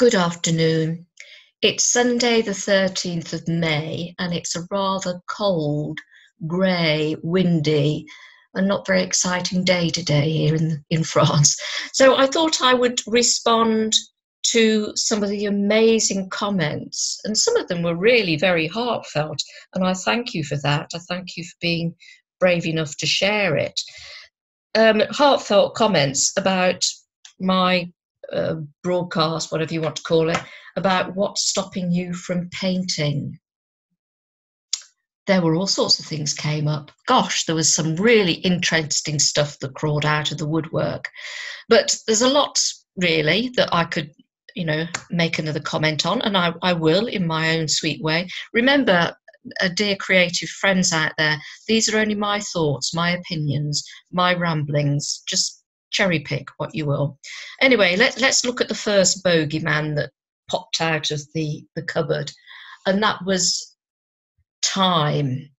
Good afternoon. It's Sunday the 13th of May and it's a rather cold, grey, windy and not very exciting day today here in France. So I thought I would respond to some of the amazing comments, and some of them were really very heartfelt, and I thank you for that. I thank you for being brave enough to share it. Heartfelt comments about my broadcast, whatever you want to call it, about what's stopping you from painting. There were all sorts of things came up. Gosh, there was some really interesting stuff that crawled out of the woodwork. But there's a lot, really, that I could, make another comment on, and I will in my own sweet way. Remember, dear creative friends out there, these are only my thoughts, my opinions, my ramblings. Just cherry pick what you will. Anyway, let's look at the first bogeyman that popped out of the cupboard, and that was time.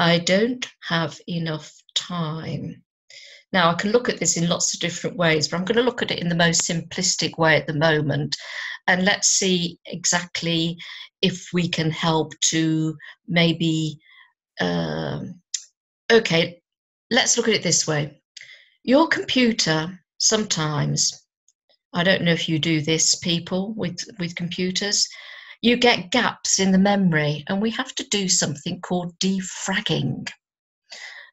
I don't have enough time. Now, I can look at this in lots of different ways, but I'm going to look at it in the most simplistic way at the moment, and let's see exactly if we can help to maybe okay, let's look at it this way. Your computer, sometimes, I don't know if you do this, people with computers, you get gaps in the memory, and we have to do something called defragging.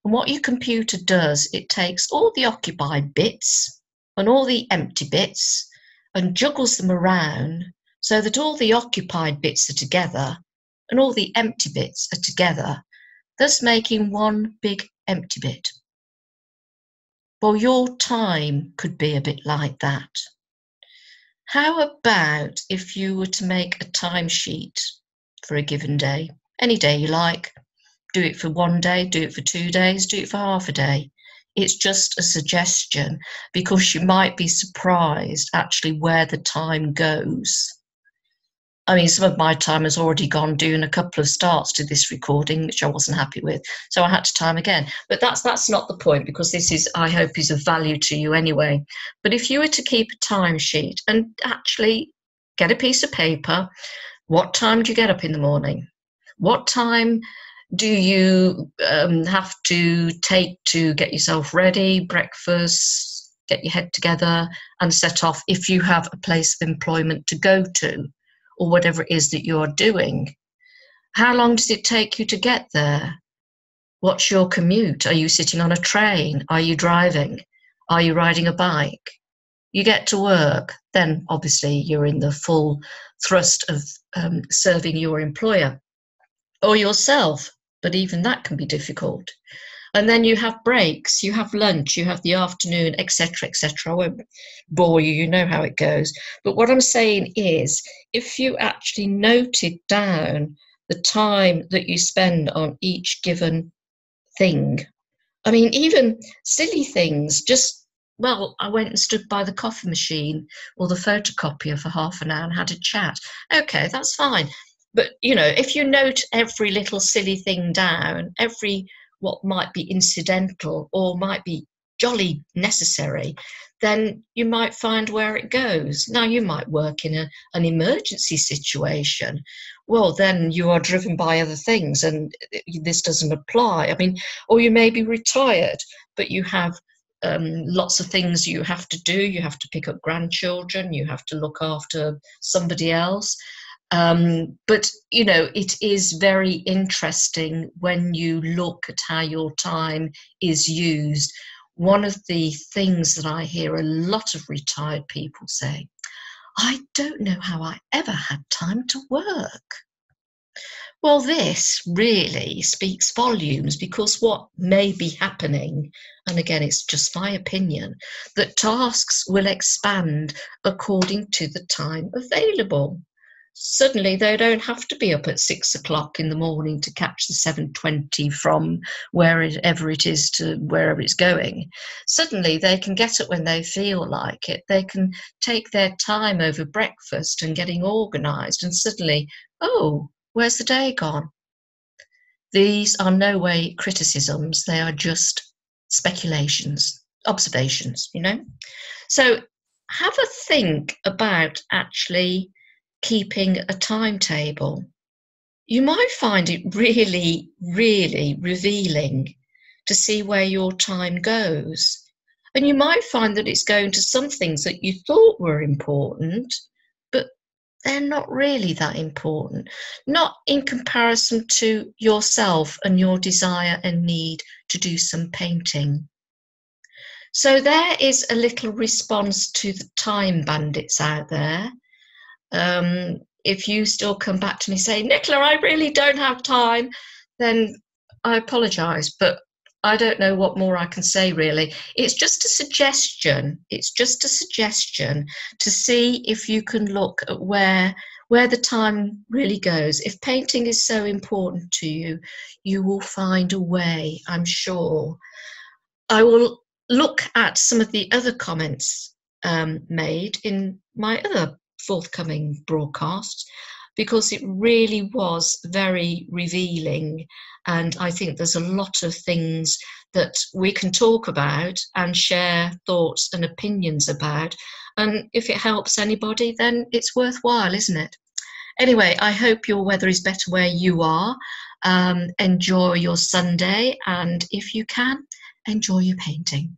And what your computer does, it takes all the occupied bits and all the empty bits and juggles them around so that all the occupied bits are together and all the empty bits are together, thus making one big empty bit. Well, your time could be a bit like that. How about if you were to make a timesheet for a given day, any day you like? Do it for one day, do it for 2 days, do it for half a day. It's just a suggestion, because you might be surprised actually where the time goes. I mean, some of my time has already gone doing a couple of starts to this recording, which I wasn't happy with, so I had to time again. But that's not the point, because this is, I hope, is of value to you anyway. But if you were to keep a timesheet and actually get a piece of paper, what time do you get up in the morning? What time do you have to take to get yourself ready, breakfast, get your head together and set off if you have a place of employment to go to, or whatever it is that you're doing? How long does it take you to get there? What's your commute? Are you sitting on a train? Are you driving? Are you riding a bike? You get to work, then obviously you're in the full thrust of serving your employer or yourself, but even that can be difficult. And then you have breaks, you have lunch, you have the afternoon, etc., etc. I won't bore you, you know how it goes. But what I'm saying is, if you actually noted down the time that you spend on each given thing, I mean, even silly things, just, well, I went and stood by the coffee machine or the photocopier for half an hour and had a chat. Okay, that's fine. But, if you note every little silly thing down, every what might be incidental or might be jolly necessary, then you might find where it goes. Now, you might work in an emergency situation. Well, then you are driven by other things and this doesn't apply. I mean, or you may be retired, but you have lots of things you have to do. You have to pick up grandchildren, you have to look after somebody else. But, it is very interesting when you look at how your time is used. One of the things that I hear a lot of retired people say, I don't know how I ever had time to work. Well, this really speaks volumes, because what may be happening, and again, it's just my opinion, that tasks will expand according to the time available. Suddenly they don't have to be up at 6 o'clock in the morning to catch the 7:20 from wherever it is to wherever it's going. Suddenly they can get up when they feel like it. They can take their time over breakfast and getting organised, and suddenly, oh, where's the day gone? These are no way criticisms. They are just speculations, observations, So have a think about actually keeping a timetable. You might find it really, really revealing to see where your time goes. And you might find that it's going to some things that you thought were important, but they're not really that important, not in comparison to yourself and your desire and need to do some painting. So there is a little response to the time bandits out there. If you still come back to me saying, Nicola, I really don't have time, then I apologise, but I don't know what more I can say, really. It's just a suggestion. It's just a suggestion to see if you can look at where the time really goes. If painting is so important to you, you will find a way, I'm sure. I will look at some of the other comments made in my other forthcoming broadcasts, because it really was very revealing, and I think there's a lot of things that we can talk about and share thoughts and opinions about, and if it helps anybody, then it's worthwhile, isn't it? Anyway, I hope your weather is better where you are. Enjoy your Sunday, and if you can, enjoy your painting.